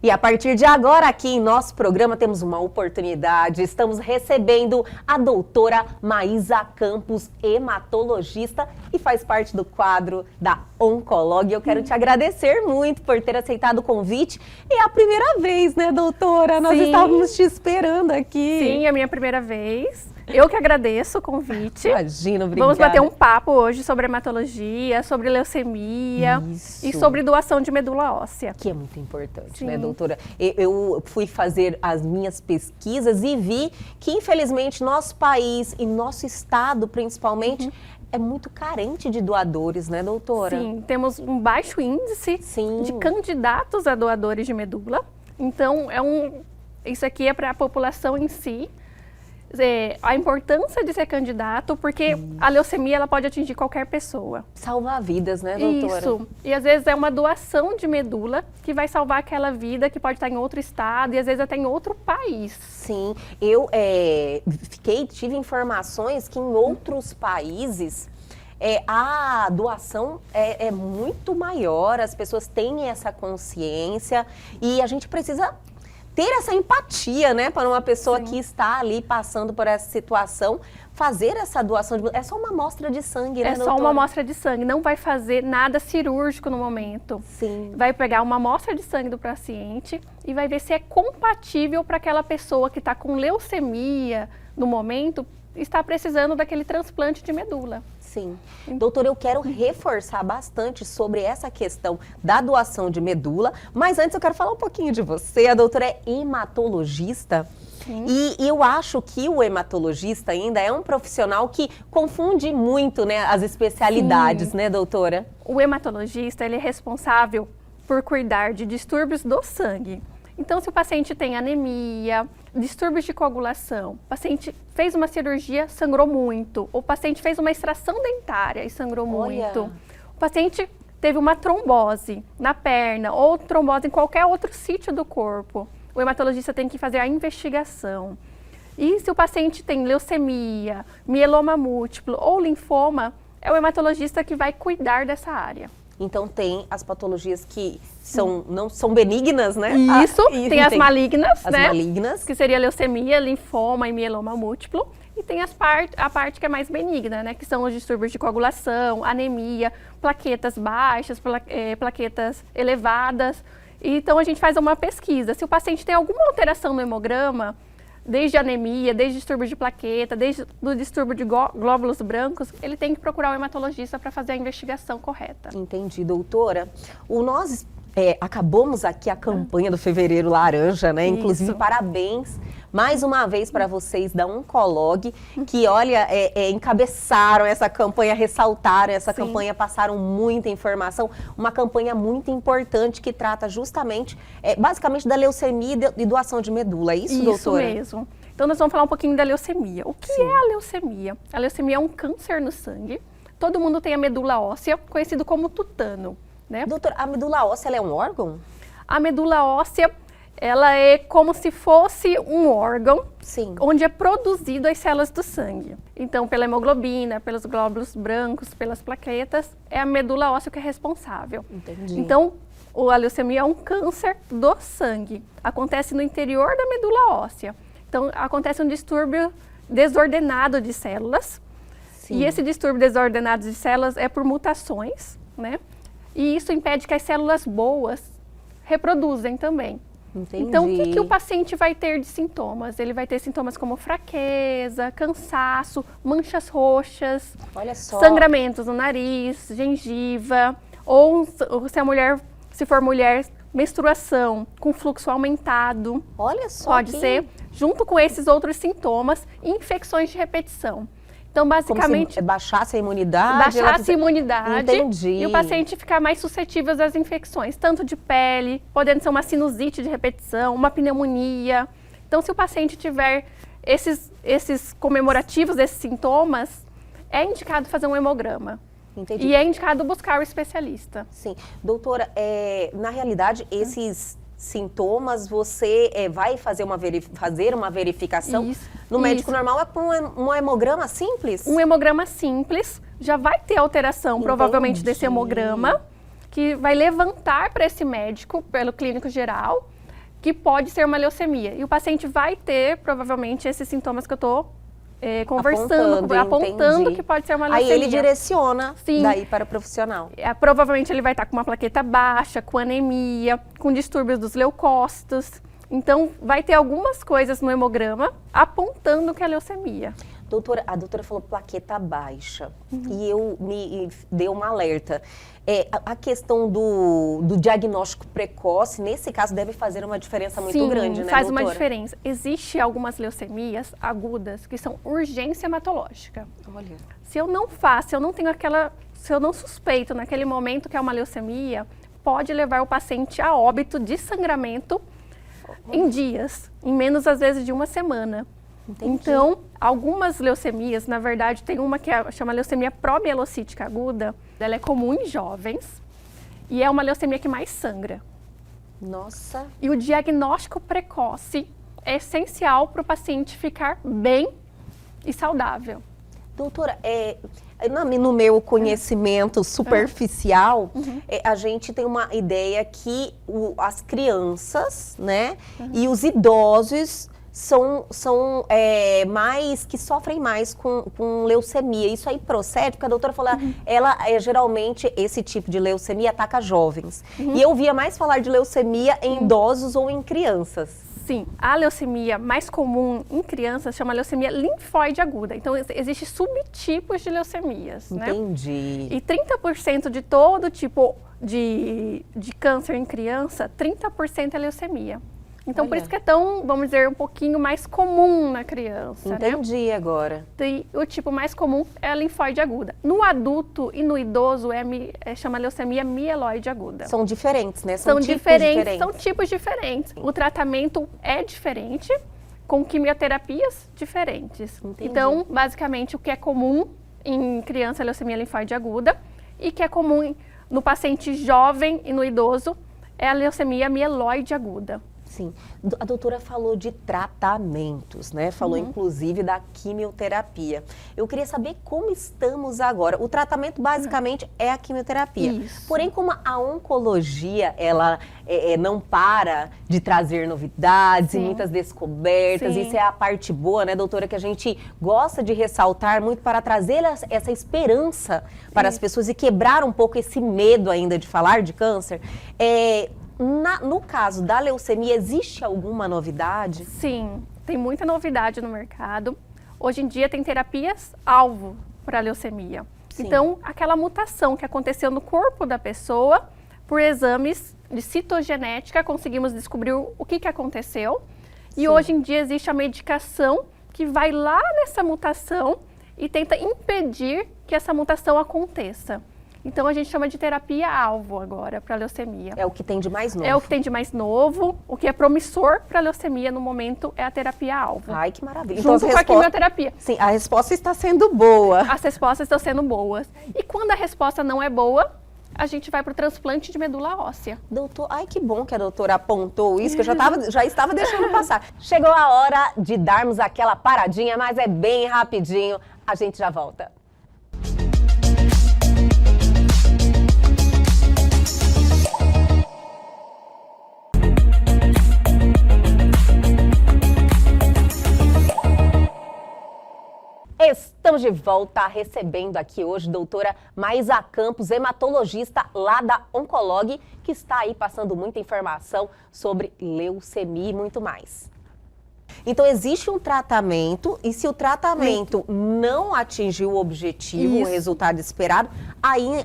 E a partir de agora, aqui em nosso programa, temos uma oportunidade. Estamos recebendo a doutora Maísa Campos, hematologista, e faz parte do quadro da Oncolog. Eu quero te agradecer muito por ter aceitado o convite. É a primeira vez, né, doutora? Nós estávamos te esperando aqui. Sim, é a minha primeira vez. Eu que agradeço o convite. Imagina, obrigada. Vamos bater um papo hoje sobre hematologia, sobre leucemia e sobre doação de medula óssea. Que é muito importante, Sim. né, doutora? Eu fui fazer as minhas pesquisas e vi que, infelizmente, nosso país e nosso estado, principalmente, é muito carente de doadores, né, doutora? Sim, temos um baixo índice de candidatos a doadores de medula. Então, isso aqui é para a população em si. A importância de ser candidato, porque a leucemia ela pode atingir qualquer pessoa. Salvar vidas, né, doutora? Isso. E às vezes é uma doação de medula que vai salvar aquela vida que pode estar em outro estado e às vezes até em outro país. Sim, eu tive informações que em outros países a doação é muito maior, as pessoas têm essa consciência e a gente precisa ter essa empatia, né, para uma pessoa que está ali passando por essa situação, fazer essa doação de... É só uma amostra de sangue, né, doutora? É só uma amostra de sangue, não vai fazer nada cirúrgico no momento. Sim. Vai pegar uma amostra de sangue do paciente e vai ver se é compatível para aquela pessoa que está com leucemia no momento, está precisando daquele transplante de medula. Sim. Doutora, eu quero reforçar bastante sobre essa questão da doação de medula, mas antes eu quero falar um pouquinho de você. A doutora é hematologista. Sim. E eu acho que o hematologista ainda é um profissional que confunde muito, né, as especialidades, sim, né, doutora? O hematologista, ele é responsável por cuidar de distúrbios do sangue. Então, se o paciente tem anemia, distúrbios de coagulação, o paciente fez uma cirurgia, sangrou muito, o paciente fez uma extração dentária e sangrou muito, o paciente teve uma trombose na perna ou trombose em qualquer outro sítio do corpo, o hematologista tem que fazer a investigação. E se o paciente tem leucemia, mieloma múltiplo ou linfoma, é o hematologista que vai cuidar dessa área. Então tem as patologias que não são benignas, né? Isso, tem as malignas, as né? malignas. Que seria leucemia, linfoma e mieloma múltiplo. E tem a parte que é mais benigna, né? Que são os distúrbios de coagulação, anemia, plaquetas baixas, plaquetas elevadas. Então a gente faz uma pesquisa. Se o paciente tem alguma alteração no hemograma, desde anemia, desde distúrbio de plaqueta, desde o distúrbio de glóbulos brancos, ele tem que procurar o hematologista para fazer a investigação correta. Entendi, doutora. Nós acabamos aqui a campanha do Fevereiro Laranja, né? Isso. Inclusive, parabéns mais uma vez para vocês da Oncolog, que, olha, encabeçaram essa campanha, ressaltaram essa Sim. campanha, passaram muita informação. Uma campanha muito importante que trata justamente, basicamente, da leucemia e doação de medula. É isso, doutora? Isso mesmo. Então, nós vamos falar um pouquinho da leucemia. O que é a leucemia? A leucemia é um câncer no sangue. Todo mundo tem a medula óssea, conhecido como tutano, né? Doutora, a medula óssea ela é um órgão? A medula óssea, ela é como se fosse um órgão, sim, onde é produzido as células do sangue. Então, pela hemoglobina, pelos glóbulos brancos, pelas plaquetas, é a medula óssea que é responsável. Entendi. Então, a leucemia é um câncer do sangue. Acontece no interior da medula óssea. Então, acontece um distúrbio desordenado de células. Sim. E esse distúrbio desordenado de células é por mutações, né? E isso impede que as células boas reproduzem também. Entendi. Então, o que o paciente vai ter de sintomas? Ele vai ter sintomas como fraqueza, cansaço, manchas roxas, olha só, sangramentos no nariz, gengiva, ou se for mulher, menstruação com fluxo aumentado. Olha só. Pode ser, junto com esses outros sintomas, infecções de repetição. Então, basicamente... Como se baixasse a imunidade? Baixasse a imunidade. Entendi. E o paciente ficar mais suscetível às infecções, tanto de pele, podendo ser uma sinusite de repetição, uma pneumonia. Então, se o paciente tiver esses comemorativos, esses sintomas, é indicado fazer um hemograma. Entendi. E é indicado buscar o especialista. Sim. Doutora, na realidade, esses sintomas, você vai fazer uma verificação. Isso, no médico normal é com um hemograma simples? Um hemograma simples, já vai ter alteração, entendi, provavelmente desse hemograma, que vai levantar para esse médico, pelo clínico geral, que pode ser uma leucemia. E o paciente vai ter, provavelmente, esses sintomas que eu estou apontando que pode ser uma leucemia. Aí ele direciona Sim. daí para o profissional. Provavelmente ele vai estar com uma plaqueta baixa, com anemia, com distúrbios dos leucócitos. Então, vai ter algumas coisas no hemograma apontando que é leucemia. Doutora, a doutora falou plaqueta baixa e me deu um alerta. A questão do diagnóstico precoce, nesse caso, deve fazer uma diferença muito grande, né, faz doutora? uma diferença. Existem algumas leucemias agudas que são urgência hematológica. Olha. Se eu não faço, se eu não suspeito naquele momento que é uma leucemia, pode levar o paciente a óbito de sangramento em dias, em menos às vezes de uma semana. Entendi. Então, algumas leucemias, na verdade, tem uma que chama leucemia promielocítica aguda, ela é comum em jovens e é uma leucemia que mais sangra. Nossa. E o diagnóstico precoce é essencial para o paciente ficar bem e saudável. Doutora, no meu conhecimento superficial, a gente tem uma ideia que as crianças, né, e os idosos são mais, que sofrem mais com leucemia. Isso aí procede, porque a doutora falou, geralmente esse tipo de leucemia ataca jovens. E eu via mais falar de leucemia em idosos ou em crianças. Sim, a leucemia mais comum em crianças chama leucemia linfóide aguda. Então, existem subtipos de leucemias, né? Entendi. E 30% de todo tipo de câncer em criança, 30% é leucemia. Então, por isso que é tão, vamos dizer, um pouquinho mais comum na criança, Entendi, né? agora. E o tipo mais comum é a linfóide aguda. No adulto e no idoso chama leucemia mieloide aguda. São diferentes, né? São diferentes, são tipos diferentes. O tratamento é diferente, com quimioterapias diferentes. Entendi. Então, basicamente, o que é comum em criança é leucemia linfóide aguda e que é comum no paciente jovem e no idoso é a leucemia mieloide aguda. Sim. A doutora falou de tratamentos, né? Falou, inclusive, da quimioterapia. Eu queria saber como estamos agora. O tratamento, basicamente, é a quimioterapia. Isso. Porém, como a oncologia, ela não para de trazer novidades e muitas descobertas. Sim. Isso é a parte boa, né, doutora? Que a gente gosta de ressaltar muito para trazer essa esperança para as pessoas e quebrar um pouco esse medo ainda de falar de câncer. No caso da leucemia, existe alguma novidade? Sim, tem muita novidade no mercado. Hoje em dia tem terapias-alvo para a leucemia. Sim. Então, aquela mutação que aconteceu no corpo da pessoa, por exames de citogenética, conseguimos descobrir o que aconteceu. E hoje em dia existe a medicação que vai lá nessa mutação e tenta impedir que essa mutação aconteça. Então, a gente chama de terapia-alvo agora para a leucemia. É o que tem de mais novo. É o que tem de mais novo. O que é promissor para a leucemia no momento é a terapia-alvo. Ai, que maravilha. Junto com a quimioterapia. Sim, a resposta está sendo boa. As respostas estão sendo boas. E quando a resposta não é boa, a gente vai para o transplante de medula óssea. Doutor, ai, que bom que a doutora apontou isso, que eu já estava deixando passar. Chegou a hora de darmos aquela paradinha, mas é bem rapidinho. A gente já volta. Estamos de volta recebendo aqui hoje a doutora Maísa Campos, hematologista lá da Oncolog, que está aí passando muita informação sobre leucemia e muito mais. Então, existe um tratamento e se o tratamento não atingiu o objetivo, o resultado esperado,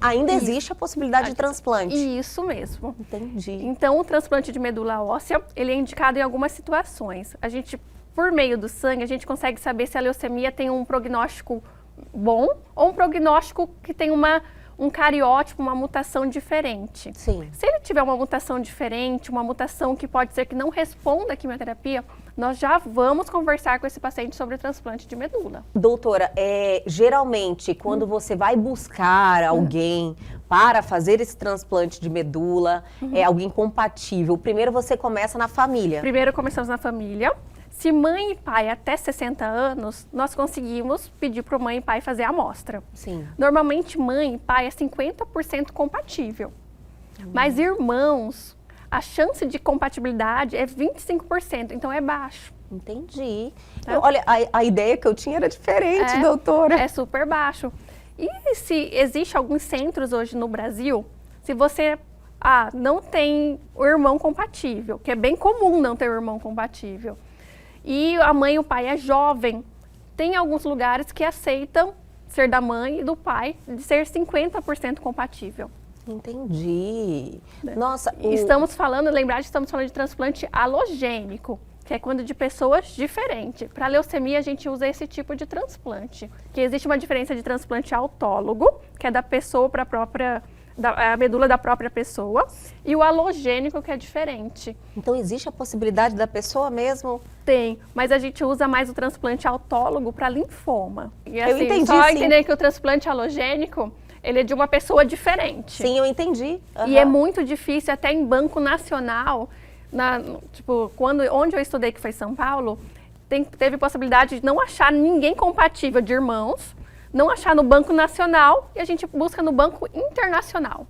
ainda existe a possibilidade de transplante. Isso mesmo. Entendi. Então, o transplante de medula óssea, ele é indicado em algumas situações. Por meio do sangue, a gente consegue saber se a leucemia tem um prognóstico bom ou um prognóstico que tem um cariótipo, uma mutação diferente. Sim. Se ele tiver uma mutação diferente, uma mutação que pode ser que não responda à quimioterapia, nós já vamos conversar com esse paciente sobre o transplante de medula. Doutora, geralmente, quando você vai buscar alguém para fazer esse transplante de medula, alguém compatível, primeiro você começa na família. Primeiro começamos na família. Se mãe e pai até 60 anos, nós conseguimos pedir para mãe e pai fazer a amostra. Sim. Normalmente, mãe e pai é 50% compatível. Mas irmãos, a chance de compatibilidade é 25%, então é baixo. Entendi. Tá. Olha, a ideia que eu tinha era diferente, doutora. É super baixo. E se existe alguns centros hoje no Brasil, se você não tem o irmão compatível, que é bem comum não ter o irmão compatível, e a mãe e o pai é jovem, tem alguns lugares que aceitam ser da mãe e do pai de ser 50% compatível. Entendi. Nossa, Estamos falando de transplante alogênico, que é quando de pessoas diferentes. Para leucemia, a gente usa esse tipo de transplante. Que existe uma diferença de transplante autólogo, que é da pessoa para a medula da própria pessoa, e o alogênico, que é diferente. Então existe a possibilidade da pessoa mesmo? Tem, mas a gente usa mais o transplante autólogo para linfoma. E assim, Eu entendi, só sim. entender que o transplante alogênico, ele é de uma pessoa diferente. Sim, eu entendi. E é muito difícil, até em banco nacional, onde eu estudei, que foi São Paulo, teve possibilidade de não achar ninguém compatível de irmãos, não achar no Banco Nacional, e a gente busca no Banco Internacional.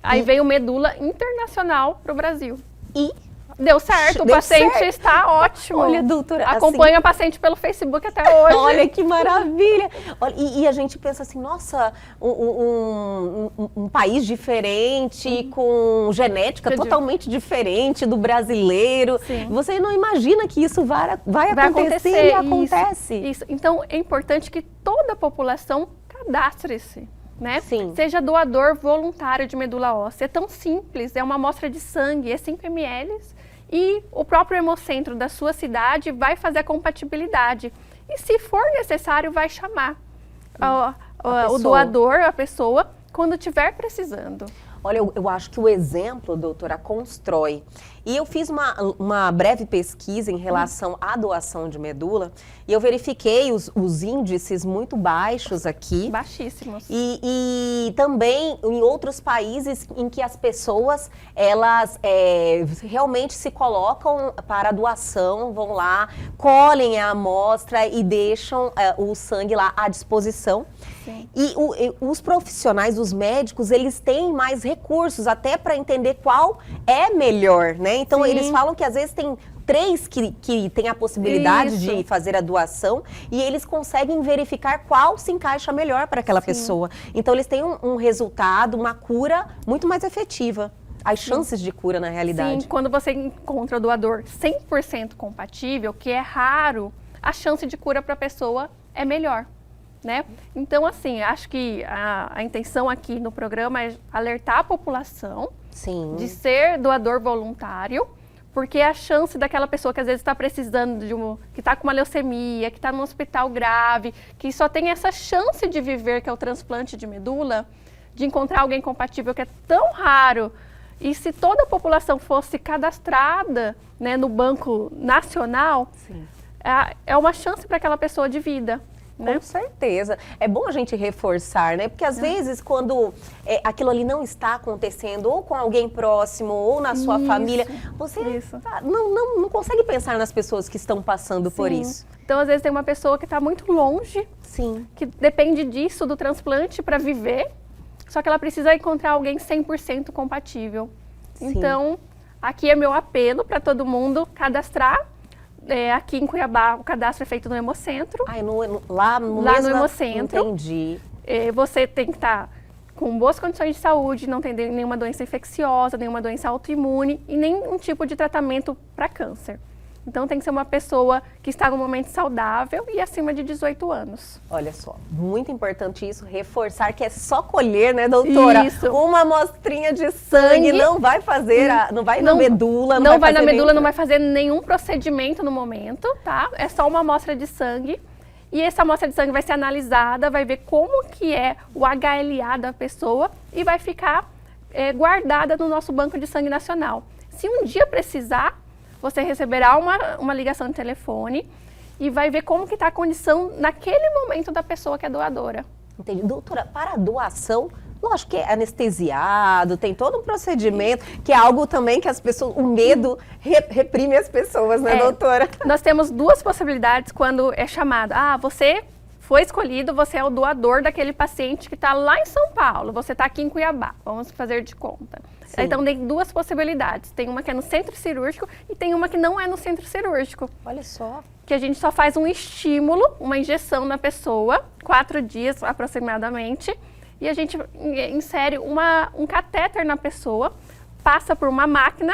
Aí veio medula internacional para o Brasil. E deu certo, o Deu paciente certo. está ótimo. Olha, doutora, acompanha o paciente pelo Facebook até hoje. Olha que maravilha! Olha, e a gente pensa assim, nossa, um país diferente, com genética totalmente diferente do brasileiro. Sim. Você não imagina que isso vai acontecer e acontece. Isso. Então, é importante que toda a população cadastre-se. Né? Sim. Seja doador voluntário de medula óssea. É tão simples, é uma amostra de sangue, é 5 ml, e o próprio hemocentro da sua cidade vai fazer a compatibilidade. E se for necessário, vai chamar o doador, a pessoa, quando estiver precisando. Olha, eu acho que o exemplo, doutora, constrói. E eu fiz uma breve pesquisa em relação à doação de medula e eu verifiquei os índices muito baixos aqui. Baixíssimos. E também em outros países em que as pessoas, elas realmente se colocam para a doação, vão lá, colhem a amostra e deixam o sangue lá à disposição. Sim. E os profissionais, os médicos, eles têm mais recursos até para entender qual é melhor, né? Então, Sim. eles falam que às vezes tem 3 que têm a possibilidade Isso. de fazer a doação e eles conseguem verificar qual se encaixa melhor para aquela pessoa. Então, eles têm um resultado, uma cura muito mais efetiva. As chances de cura, na realidade. Sim, quando você encontra o doador 100% compatível, que é raro, a chance de cura para a pessoa é melhor. Né? Então, assim, acho que a intenção aqui no programa é alertar a população Sim. de ser doador voluntário, porque a chance daquela pessoa que às vezes está precisando que está com uma leucemia, que está num hospital grave, que só tem essa chance de viver, que é o transplante de medula, de encontrar alguém compatível, que é tão raro. E se toda a população fosse cadastrada, né, no Banco Nacional, é uma chance para aquela pessoa de vida. Né? Com certeza. É bom a gente reforçar, né? Porque às vezes quando aquilo ali não está acontecendo, ou com alguém próximo, ou na sua família, você não consegue pensar nas pessoas que estão passando por isso. Então, às vezes tem uma pessoa que está muito longe, Sim. que depende disso, do transplante, para viver, só que ela precisa encontrar alguém 100% compatível. Sim. Então, aqui é meu apelo para todo mundo cadastrar. Aqui em Cuiabá, o cadastro é feito no Hemocentro. Lá no Hemocentro. Entendi. Você tem que estar com boas condições de saúde, não tem nenhuma doença infecciosa, nenhuma doença autoimune e nenhum tipo de tratamento para câncer. Então, tem que ser uma pessoa que está em um momento saudável e acima de 18 anos. Olha só, muito importante isso, reforçar que é só colher, né, doutora? Isso. Uma amostrinha de sangue não vai fazer, não vai na medula, não vai na medula, não vai fazer nenhum procedimento no momento, tá? É só uma amostra de sangue. E essa amostra de sangue vai ser analisada, vai ver como que é o HLA da pessoa e vai ficar guardada no nosso banco de sangue nacional. Se um dia precisar, você receberá uma ligação de telefone e vai ver como que está a condição naquele momento da pessoa que é doadora. Entendi. Doutora, para a doação, lógico que é anestesiado, tem todo um procedimento, que é algo também que as pessoas, o medo reprime as pessoas, né, doutora? Nós temos 2 possibilidades quando é chamado. Você foi escolhido, você é o doador daquele paciente que está lá em São Paulo, você está aqui em Cuiabá, vamos fazer de conta. Sim. Então tem duas possibilidades, tem uma que é no centro cirúrgico e tem uma que não é no centro cirúrgico. Olha só. Que a gente só faz um estímulo, uma injeção na pessoa, 4 dias aproximadamente, e a gente insere um catéter na pessoa, passa por uma máquina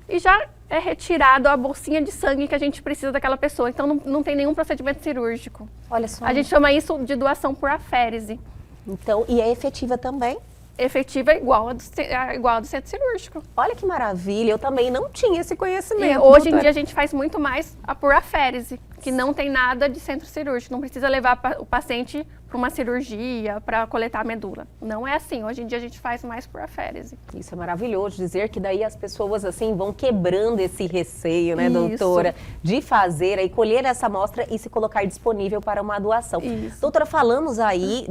e já é retirado a bolsinha de sangue que a gente precisa daquela pessoa. Então não tem nenhum procedimento cirúrgico. Olha só. A gente chama isso de doação por aférese. Então, e é efetiva também? Efetiva igual a do centro cirúrgico. Olha que maravilha, eu também não tinha esse E conhecimento. hoje em doutora. dia a gente faz muito mais a por aférese, que não tem nada de centro cirúrgico. Não precisa levar o paciente para uma cirurgia, para coletar a medula. Não é assim. Hoje em dia a gente faz mais por aférese. Isso é maravilhoso dizer que daí as pessoas assim vão quebrando esse receio, né, Isso. doutora, de fazer aí colher essa amostra e se colocar disponível para uma doação. Isso. Doutora, falamos aí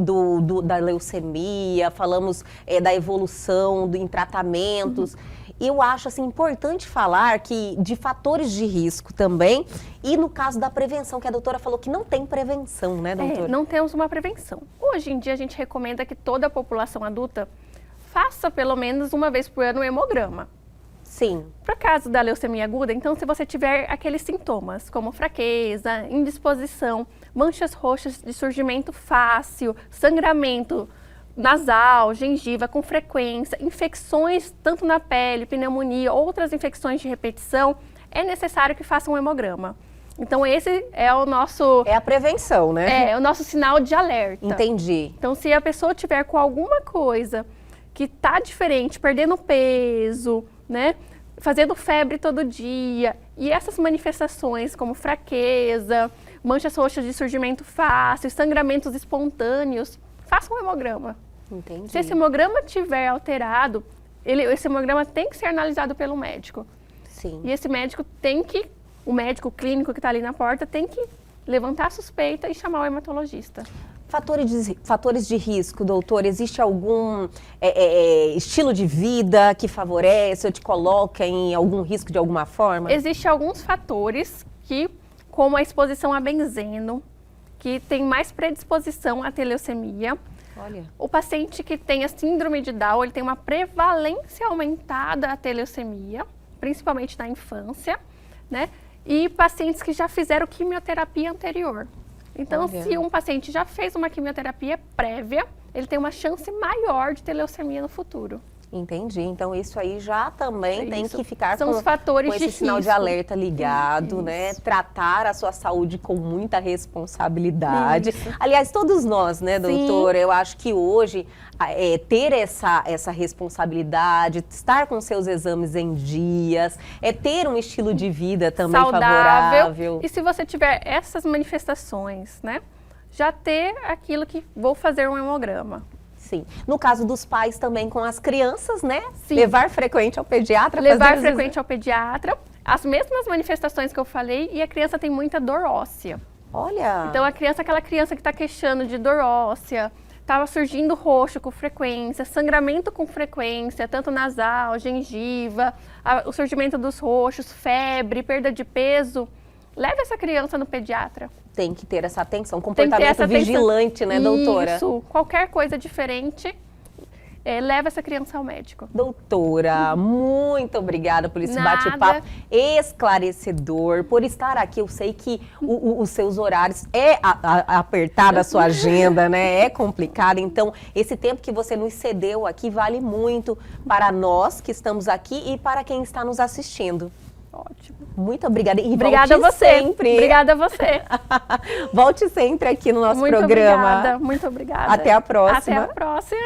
da leucemia, falamos da evolução em tratamentos. Eu acho assim importante falar que de fatores de risco também e no caso da prevenção, que a doutora falou que não tem prevenção, né, doutora? Não temos uma prevenção. Hoje em dia a gente recomenda que toda a população adulta faça pelo menos uma vez por ano o hemograma. Sim. Para o caso da leucemia aguda, então se você tiver aqueles sintomas como fraqueza, indisposição, manchas roxas de surgimento fácil, sangramento nasal, gengiva com frequência, infecções tanto na pele, pneumonia, outras infecções de repetição, é necessário que faça um hemograma. Então esse é o nosso... É a prevenção, né? É o nosso sinal de alerta. Entendi. Então se a pessoa tiver com alguma coisa que está diferente, perdendo peso, né, fazendo febre todo dia, e essas manifestações como fraqueza, manchas roxas de surgimento fácil, sangramentos espontâneos, faça um hemograma. Entendi. Se esse hemograma tiver alterado, esse hemograma tem que ser analisado pelo médico. Sim. E esse médico o médico clínico que está ali na porta tem que levantar a suspeita e chamar o hematologista. Fatores de risco, doutor, existe algum estilo de vida que favorece ou te coloca em algum risco de alguma forma? Existem alguns fatores como a exposição a benzeno, que tem mais predisposição à ter leucemia. Olha. O paciente que tem a síndrome de Down, ele tem uma prevalência aumentada a ter leucemia, principalmente na infância, né? E pacientes que já fizeram quimioterapia anterior. Então, Olha. se um paciente já fez uma quimioterapia prévia, ele tem uma chance maior de ter leucemia no futuro. Entendi. Então, isso aí já também tem Isso. que ficar São com, os fatores com esse de sinal de risco. alerta ligado, né? Tratar a sua saúde com muita responsabilidade. Isso. Aliás, todos nós, né, Sim. doutora? Eu acho que hoje ter essa responsabilidade, estar com seus exames em dias, ter um estilo de vida também favorável. E se você tiver essas manifestações, né? Já ter aquilo que vou fazer um hemograma. Sim. No caso dos pais também com as crianças, né? Sim. Levar frequente ao pediatra. Levar fazer frequente ao pediatra, as mesmas manifestações que eu falei, e a criança tem muita dor óssea. Olha. Então aquela criança que está queixando de dor óssea, estava surgindo roxo com frequência, sangramento com frequência, tanto nasal, gengiva, o surgimento dos roxos, febre, perda de peso, leve essa criança no pediatra. Tem que ter essa atenção, Tem que ter comportamento essa atenção. vigilante, né, doutora? Isso, qualquer coisa diferente, leva essa criança ao médico. Doutora, muito obrigada por esse Nada. bate-papo esclarecedor, por estar aqui. Eu sei que os seus horários apertada a sua agenda, né? É complicado. Então, esse tempo que você nos cedeu aqui vale muito para nós que estamos aqui e para quem está nos assistindo. Ótimo. Muito obrigada. E Obrigada a volte você. sempre. Obrigada a você. Volte sempre aqui no nosso Muito programa. obrigada, muito obrigada. Até a próxima. Até a próxima.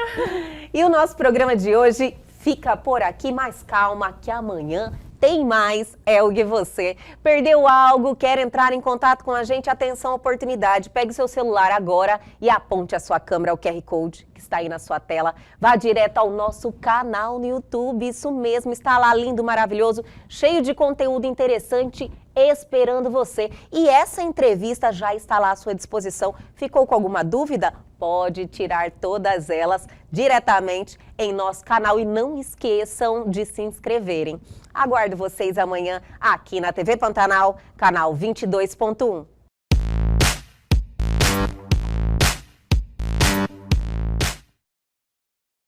E o nosso programa de hoje fica por aqui, mas calma que amanhã tem mais É o que Você. Perdeu algo, quer entrar em contato com a gente? Atenção, oportunidade. Pegue seu celular agora e aponte a sua câmera ao QR Code que está aí na sua tela. Vá direto ao nosso canal no YouTube. Isso mesmo, está lá lindo, maravilhoso, cheio de conteúdo interessante esperando você. E essa entrevista já está lá à sua disposição. Ficou com alguma dúvida? Pode tirar todas elas diretamente em nosso canal e não esqueçam de se inscreverem. Aguardo vocês amanhã aqui na TV Pantanal, canal 22.1.